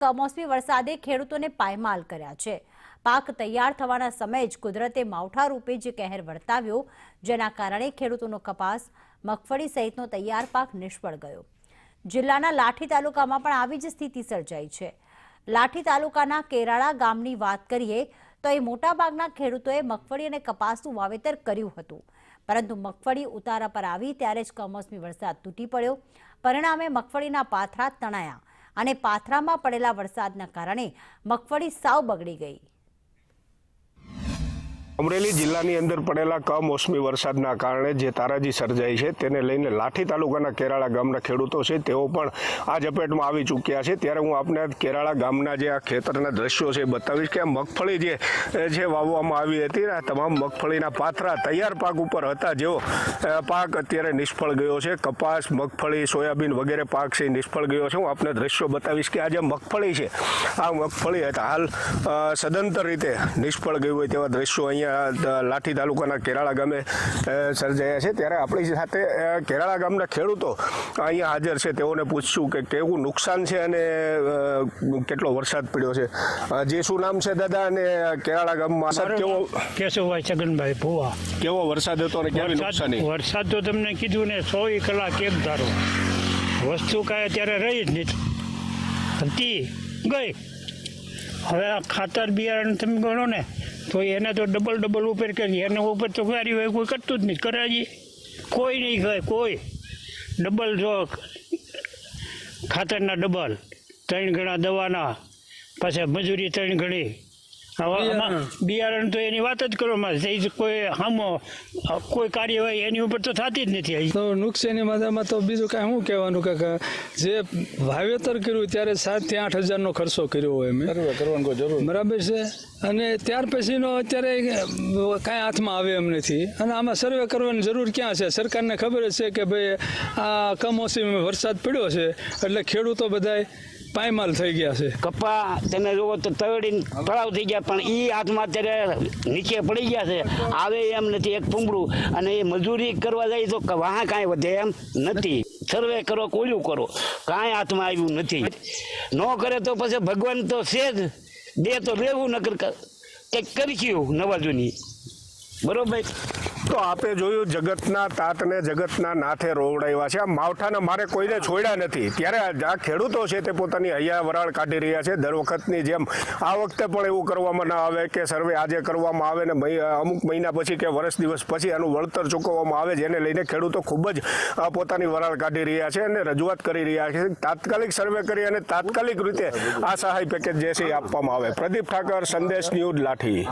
કમોસમી વરસાદે ખેડૂતોને પાયમાલ કર્યા છે। પાક તૈયાર થવાના સમયે જ કુદરતે માવઠા રૂપે જે કહેર વર્તાવ્યો, જેના કારણે ખેડૂતોનો કપાસ, મગફળી સહિતનો તૈયાર પાક નિષ્ફળ ગયો। જિલ્લાના લાઠી તાલુકામાં પણ આવી જ સ્થિતિ સર્જાઈ છે। લાઠી તાલુકાના કેરાળા ગામની વાત કરીએ તો એ મોટાભાગના ખેડૂતોએ મગફળી અને કપાસનું વાવેતર કર્યું હતું, પરંતુ મગફળી ઉતારા પર આવી ત્યારે જ કમોસમી વરસાદ તૂટી પડ્યો। પરિણામે મગફળીના પાથરા તણાયા અને પાથરામાં પડેલા વરસાદના કારણે મગફળી સાવ બગડી ગઈ। અમરેલી જિલ્લાની અંદર પડેલા કમોસમી વરસાદના કારણે જે તારાજી સર્જાઈ છે તેને લઈને લાઠી તાલુકાના કેરાળા ગામના ખેડૂતો છે તેઓ પણ આ ઝપેટમાં આવી ચૂક્યા છે। ત્યારે હું આપને કેરાળા ગામના જે આ ખેતરના દ્રશ્યો છે બતાવીશ કે આ મગફળી જે વાવવામાં આવી હતી ને તમામ મગફળીના પાથરા તૈયાર પાક ઉપર હતા, જેવો પાક અત્યારે નિષ્ફળ ગયો છે। કપાસ, મગફળી, સોયાબીન વગેરે પાક છે નિષ્ફળ ગયો છે। હું આપને દ્રશ્યો બતાવીશ કે આ જે મગફળી છે આ મગફળી હાલ સદંતર રીતે નિષ્ફળ ગયું હોય તેવા દ્રશ્યો અહીંયા લાઠી તાલુકાના કેરાળા ગામે સર્જાયા છે। ત્યારે આપણી સાથે કેરાળા ગામના ખેડૂતો અહીંયા હાજર છે, તેઓને પૂછશું કે કેવું નુકસાન છે અને કેટલો વરસાદ પડ્યો છે। જે શું નામ છે દાદા, અને કેરાળા ગામમાં કેવો કેશવભાઈ છગનભાઈ ભુવા કેવો વરસાદ હતો અને કેવી નુકસાની? વરસાદ તો તમને કીધું ને 100 કલાક એક ધારો, વસ્તુ કાંઈ અત્યારે રહી જ નથી, હતી ગઈ। હવે આ ખાતર બિયારણ તમે ગણો ને તો એને તો ડબલ ઉપર કરી, એના ઉપર તો ગાડી હોય કોઈ કરતું જ નહીં, કરાજી કોઈ નહીં કહે, કોઈ ડબલ જો ખાતરના ડબલ 3 ગણા દવાના, પાછા મજૂરી 3 ગણી, હવે બિયારણ તો એની વાત જ કરવામાં કોઈ હામો કોઈ કાર્યવાહી એની ઉપર તો થતી જ નથી। તો નુકસાની માથામાં તો બીજું કાંઈ શું કહેવાનું કે જે વાવેતર કર્યું ત્યારે 7 થી 8 હજારનો ખર્ચો કર્યો હોય અમે કરવાનો કોઈ જરૂર બરાબર છે, અને ત્યાર પછીનો અત્યારે કાંઈ હાથમાં આવે એમ નથી, અને આમાં સર્વે કરવાની જરૂર ક્યાં છે? સરકારને ખબર જ છે કે ભાઈ આ કમોસમી વરસાદ પડ્યો છે એટલે ખેડૂતો બધાય પાયમાલ થઈ ગયા છે। કપા તમે જોવો તો તળીને તળાવ થઈ ગયા, પણ એ હાથમાં અત્યારે નીચે પડી ગયા છે, આવે એમ નથી એક પૂંગળું, અને એ મજૂરી કરવા જાય તો વાહ કાંઈ વધે એમ નથી। સર્વે કરો, કોલ્યું કરો, કાંઈ હાથમાં આવ્યું નથી। ન કરે તો પછી ભગવાન તો છે જ, દે તો લેવું, નકર કંઈક કરીશું નવાજુની, બરોબર। તો આપે જોયું જગતના તાતને જગતના નાથે રોવડાવ્યા છે। આ માવઠાના મારે કોઈને છોડ્યા નથી, ત્યારે આ ખેડૂતો છે તે પોતાની હૈયા વરાળ કાઢી રહ્યા છે। દર વખતની જેમ આ વખતે પણ એવું કરવામાં ના આવે કે સર્વે આજે કરવામાં આવે ને અમુક મહિના પછી કે વર્ષ દિવસ પછી આનું વળતર ચૂકવવામાં આવે, જેને લઈને ખેડૂતો ખૂબ જ પોતાની વરાળ કાઢી રહ્યા છે અને રજૂઆત કરી રહ્યા છે તાત્કાલિક સર્વે કરી અને તાત્કાલિક રીતે આ સહાય પેકેજ જે છે એ આપવામાં આવે। પ્રદીપ ઠાકર, સંદેશ ન્યૂઝ, લાઠી।